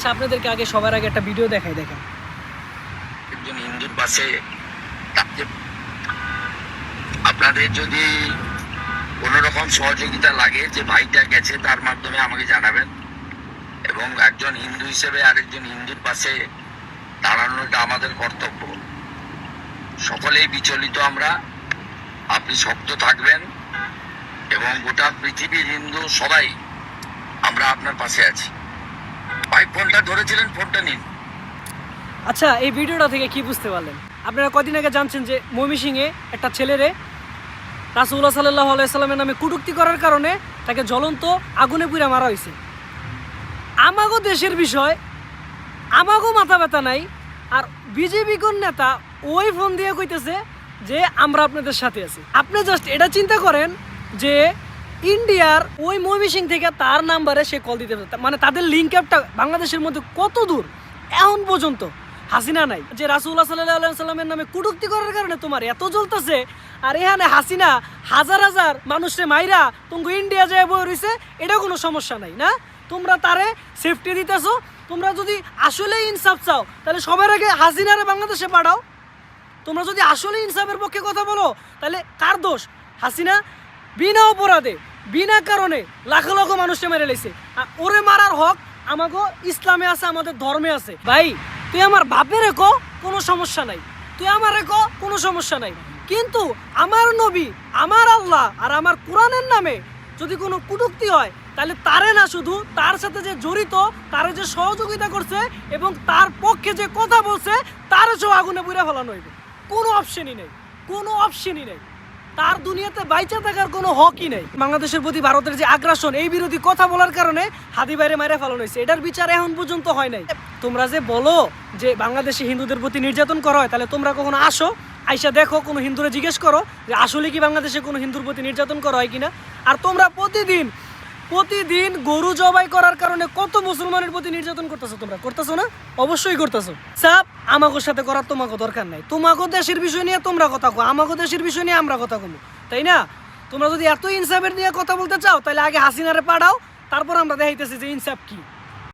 আচ্ছা আপনাদেরকে আগে সবার আগে একটা ভিডিও দেখাই, দেখেন। একজন হিন্দুর পাশে আপনাদের যদি কোনো রকম সহযোগিতা লাগে যে ভাইটা গেছে তার মাধ্যমে আমাকে জানাবেন, এবং একজন হিন্দু হিসেবে আরেকজন হিন্দুর পাশে দাঁড়ানোটা আমাদের কর্তব্য। সকলেই বিচলিত আমরা, আপনি শক্ত থাকবেন এবং গোটা পৃথিবীর হিন্দু সবাই আমরা আপনার পাশে আছি। ভাই ফোনটা ধরেছিলেন, ফোনটা নিন। আচ্ছা এই ভিডিওটা থেকে কি বুঝতে পারলেন? আপনারা কদিন আগে জানছেন যে ময়মনসিংহে একটা ছেলেরে রাসূলুল্লাহ সাল্লাল্লাহু আলাইহি সাল্লামের নামে কটূক্তি করার কারণে তাকে জ্বলন্ত আগুনে পুড়ে মারা হয়েছে। আমাগো দেশের বিষয়, আমাগো মাথা ব্যথা নাই, আর বিজেপি কোন নেতা ওই ফোন দিয়ে কইতেছে যে আমরা আপনাদের সাথে আছি। আপনি জাস্ট এটা চিন্তা করেন যে ইন্ডিয়ার ওই ময়মনসিংহ থেকে তার নাম্বারে সে কল দিতে পারে, মানে তাদের লিঙ্ক আপটা বাংলাদেশের মধ্যে কত দূর এখন পর্যন্ত হাসিনা নাই। যে রাসূলুল্লাহ সাল্লাল্লাহু আলাইহি সাল্লামের নামে কটূক্তি করার কারণে তোমার এত জ্বলতেছে, আর এখানে হাসিনা হাজার হাজার মানুষে মাইরা তুমি ইন্ডিয়া যায় বই রয়েছে, এটা কোনো সমস্যা নাই না? তোমরা তারে সেফটি দিতেছো। তোমরা যদি আসলে ইনসাফ চাও তাহলে সবার আগে হাসিনারে বাংলাদেশে পাঠাও। তোমরা যদি আসলে ইনসাফের পক্ষে কথা বলো তাহলে কার দোষ? হাসিনা বিনা অপরাধে বিনা কারণে লাখ লাখ মানুষকে মেরে লেছে, আর ওরে মারার হক আমাগো ইসলামে আছে, আমাদের ধর্মে আছে। ভাই তুই আমার বাপের রেখো, কোনো সমস্যা নাই, তুই আমার রেখো, কোনো সমস্যা নাই, কিন্তু আমার নবী, আমার আল্লাহ আর আমার কোরআনের নামে যদি কোনো কটূক্তি হয় তাহলে তারে না, শুধু তার সাথে যে জড়িত, তারে যে সহযোগিতা করছে এবং তার পক্ষে যে কথা বলছে তারও সব আগুনে পুড়ে ফেলানো হইবে। কোনো অপশনই নেই, কোনো অপশনই নেই, তার দুনিয়াতে বাইচা থাকার কোনো হকই নেই। বাংলাদেশের প্রতি ভারতের যে আগ্রাসন, এই বিরোধী কথা বলার কারণে হাদি বাইরে মাইরা ফেলানো হয়েছে, এটার বিচার এখন পর্যন্ত হয় নাই। তোমরা যে বলো যে বাংলাদেশে হিন্দুদের প্রতি নির্যাতন করা হয়, তাহলে তোমরা কখনো আসো, আইসা দেখো, কোনো হিন্দুরে জিজ্ঞেস করো যে আসলে কি বাংলাদেশে কোনো হিন্দুর প্রতি নির্যাতন করা হয় কিনা। আর তোমরা প্রতিদিন গরু জবাই করার কারণে কত মুসলমানের প্রতি নির্যাতন করতেছো, তোমরা করতেছো না? অবশ্যই করতেছো। সাপ আমাগোর সাথে করার তোমাকে দরকার নাই। তোমাগো দেশের বিষয় নিয়ে তোমরা কথা কো, আমাগো দেশের বিষয় নিয়ে আমরা কথা কমু, তাই না? তোমরা যদি এত ইনসাফের নিয়ে কথা বলতে চাও তাহলে আগে হাসিনারে পাঠাও, তারপর আমরা দেখাইতেছি যে ইনসাফ কি।